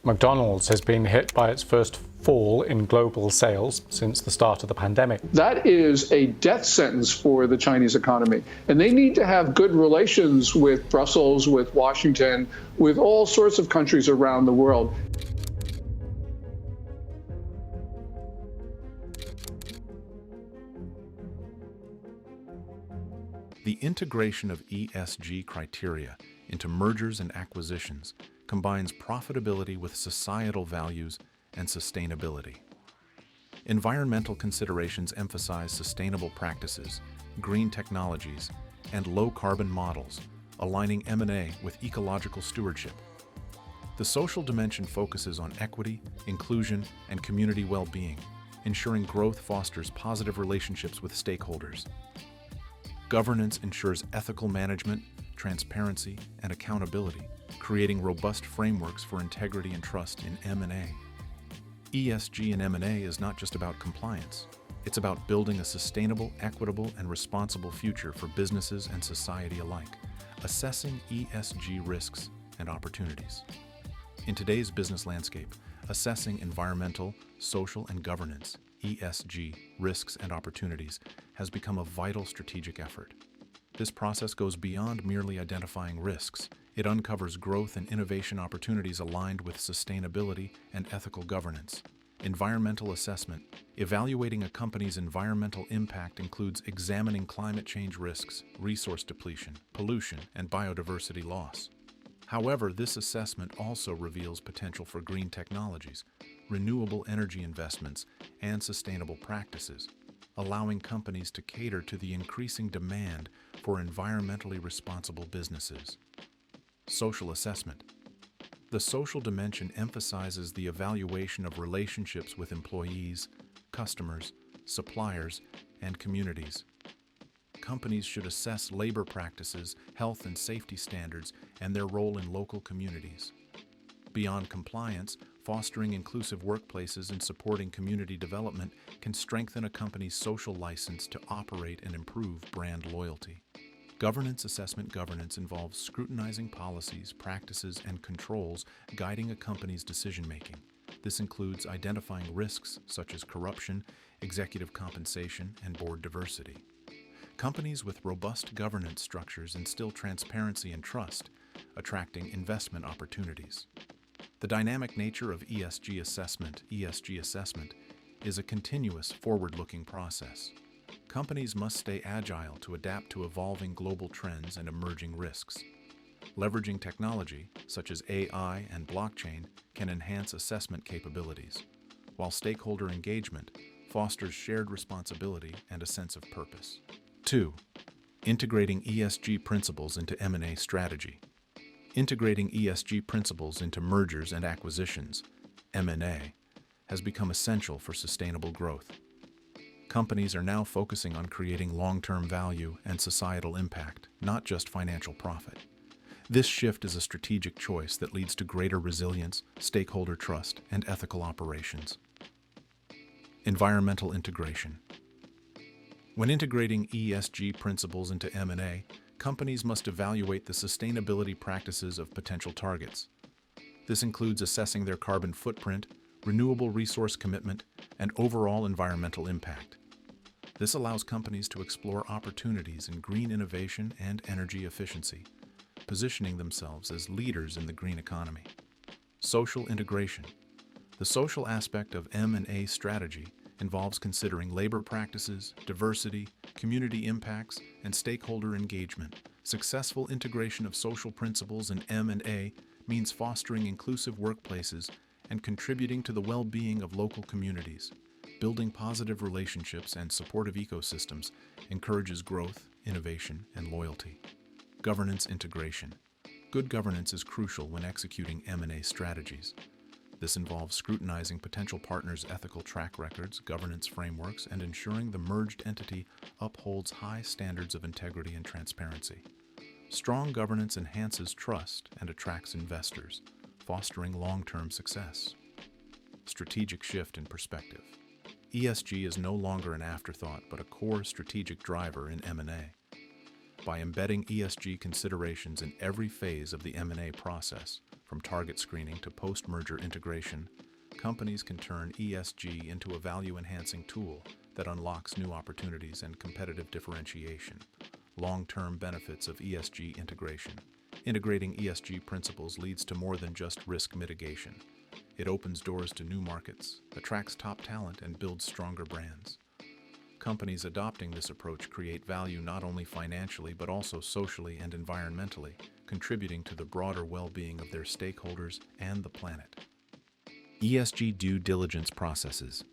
McDonald's has been hit by its first fall in global sales since the start of the pandemic. That is a death sentence for the Chinese economy. And they need to have good relations with Brussels, with Washington, with all sorts of countries around the world. The integration of ESG criteria into mergers and acquisitions combines profitability with societal values and sustainability. Environmental considerations emphasize sustainable practices, green technologies, and low-carbon models, aligning M&A with ecological stewardship. The social dimension focuses on equity, inclusion, and community well-being, ensuring growth fosters positive relationships with stakeholders. Governance ensures ethical management, transparency, and accountability, creating robust frameworks for integrity and trust in M&A. ESG in M&A is not just about compliance. It's about building a sustainable, equitable, and responsible future for businesses and society alike, assessing ESG risks and opportunities. In today's business landscape, assessing environmental, social, and governance (ESG) risks and opportunities has become a vital strategic effort. This process goes beyond merely identifying risks. It uncovers growth and innovation opportunities aligned with sustainability and ethical governance. Environmental assessment. Evaluating a company's environmental impact includes examining climate change risks, resource depletion, pollution, and biodiversity loss. However, this assessment also reveals potential for green technologies, renewable energy investments, and sustainable practices, allowing companies to cater to the increasing demand for environmentally responsible businesses. Social assessment. The social dimension emphasizes the evaluation of relationships with employees, customers, suppliers, and communities. Companies should assess labor practices, health and safety standards, and their role in local communities. Beyond compliance, fostering inclusive workplaces and supporting community development can strengthen a company's social license to operate and improve brand loyalty. Governance assessment. Governance involves scrutinizing policies, practices, and controls guiding a company's decision-making. This includes identifying risks such as corruption, executive compensation, and board diversity. Companies with robust governance structures instill transparency and trust, attracting investment opportunities. The dynamic nature of ESG assessment is a continuous, forward-looking process. Companies must stay agile to adapt to evolving global trends and emerging risks. Leveraging technology, such as AI and blockchain, can enhance assessment capabilities, while stakeholder engagement fosters shared responsibility and a sense of purpose. 2. Integrating ESG principles into M&A strategy. Integrating ESG principles into mergers and acquisitions, M&A, has become essential for sustainable growth. Companies are now focusing on creating long-term value and societal impact, not just financial profit. This shift is a strategic choice that leads to greater resilience, stakeholder trust, and ethical operations. Environmental integration. When integrating ESG principles into M&A, companies must evaluate the sustainability practices of potential targets. This includes assessing their carbon footprint, renewable resource commitment, and overall environmental impact. This allows companies to explore opportunities in green innovation and energy efficiency, positioning themselves as leaders in the green economy. Social integration. The social aspect of M&A strategy involves considering labor practices, diversity, community impacts, and stakeholder engagement. Successful integration of social principles in M&A means fostering inclusive workplaces and contributing to the well-being of local communities. Building positive relationships and supportive ecosystems encourages growth, innovation, and loyalty. Governance integration. Good governance is crucial when executing M&A strategies. This involves scrutinizing potential partners' ethical track records, governance frameworks, and ensuring the merged entity upholds high standards of integrity and transparency. Strong governance enhances trust and attracts investors, fostering long-term success. Strategic shift in perspective. ESG is no longer an afterthought, but a core strategic driver in M&A. By embedding ESG considerations in every phase of the M&A process, from target screening to post-merger integration, companies can turn ESG into a value-enhancing tool that unlocks new opportunities and competitive differentiation. Long-term benefits of ESG integration. Integrating ESG principles leads to more than just risk mitigation. It opens doors to new markets, attracts top talent, and builds stronger brands. Companies adopting this approach create value not only financially but also socially and environmentally, contributing to the broader well-being of their stakeholders and the planet. ESG due diligence processes.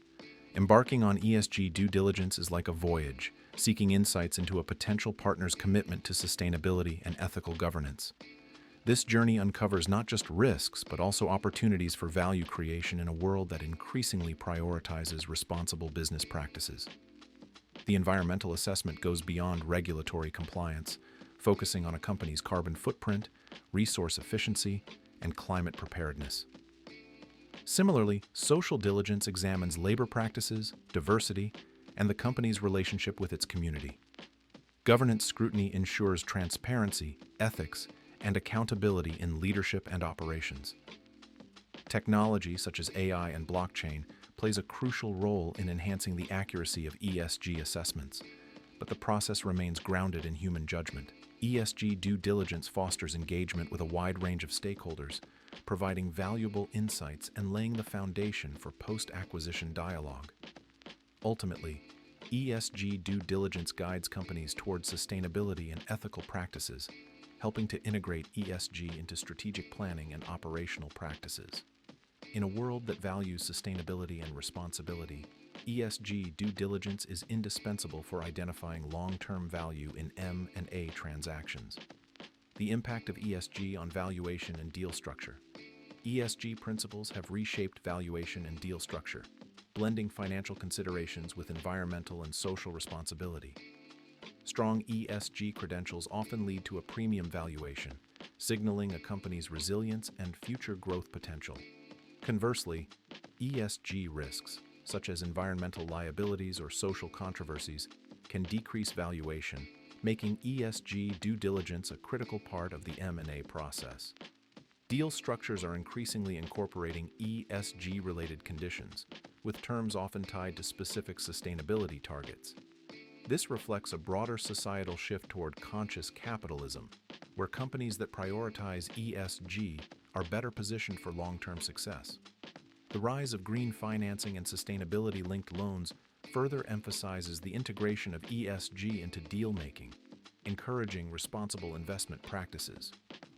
Embarking on ESG due diligence is like a voyage, seeking insights into a potential partner's commitment to sustainability and ethical governance. This journey uncovers not just risks, but also opportunities for value creation in a world that increasingly prioritizes responsible business practices. The environmental assessment goes beyond regulatory compliance, focusing on a company's carbon footprint, resource efficiency, and climate preparedness. Similarly, social diligence examines labor practices, diversity, and the company's relationship with its community. Governance scrutiny ensures transparency, ethics, and accountability in leadership and operations. Technology such as AI and blockchain plays a crucial role in enhancing the accuracy of ESG assessments, but the process remains grounded in human judgment. ESG due diligence fosters engagement with a wide range of stakeholders, providing valuable insights and laying the foundation for post-acquisition dialogue. Ultimately, ESG due diligence guides companies toward sustainability and ethical practices, helping to integrate ESG into strategic planning and operational practices. In a world that values sustainability and responsibility, ESG due diligence is indispensable for identifying long-term value in M&A transactions. The impact of ESG on valuation and deal structure. ESG principles have reshaped valuation and deal structure, blending financial considerations with environmental and social responsibility. Strong ESG credentials often lead to a premium valuation, signaling a company's resilience and future growth potential. Conversely, ESG risks, such as environmental liabilities or social controversies, can decrease valuation, making ESG due diligence a critical part of the M&A process. Deal structures are increasingly incorporating ESG-related conditions, with terms often tied to specific sustainability targets. This reflects a broader societal shift toward conscious capitalism, where companies that prioritize ESG are better positioned for long-term success. The rise of green financing and sustainability-linked loans further emphasizes the integration of ESG into deal-making, encouraging responsible investment practices.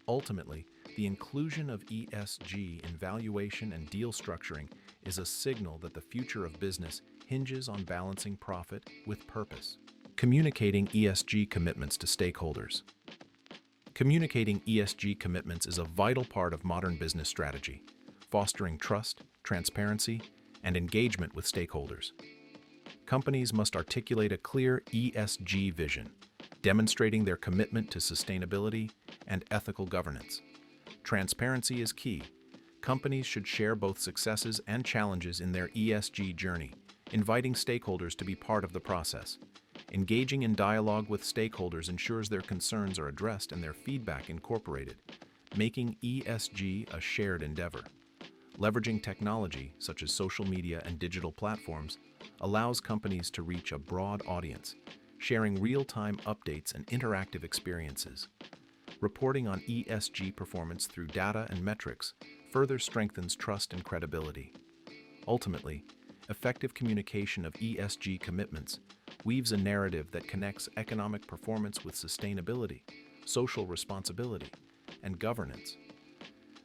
Ultimately, the inclusion of ESG in valuation and deal structuring is a signal that the future of business hinges on balancing profit with purpose. Communicating ESG commitments to stakeholders. Communicating ESG commitments is a vital part of modern business strategy, fostering trust, transparency, and engagement with stakeholders. Companies must articulate a clear ESG vision, demonstrating their commitment to sustainability and ethical governance. Transparency is key. Companies should share both successes and challenges in their ESG journey, inviting stakeholders to be part of the process. Engaging in dialogue with stakeholders ensures their concerns are addressed and their feedback incorporated, making ESG a shared endeavor. Leveraging technology, such as social media and digital platforms, allows companies to reach a broad audience, sharing real-time updates and interactive experiences. Reporting on ESG performance through data and metrics further strengthens trust and credibility. Ultimately, effective communication of ESG commitments weaves a narrative that connects economic performance with sustainability, social responsibility, and governance.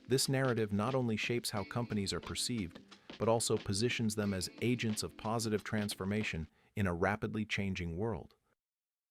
This narrative not only shapes how companies are perceived, but also positions them as agents of positive transformation in a rapidly changing world.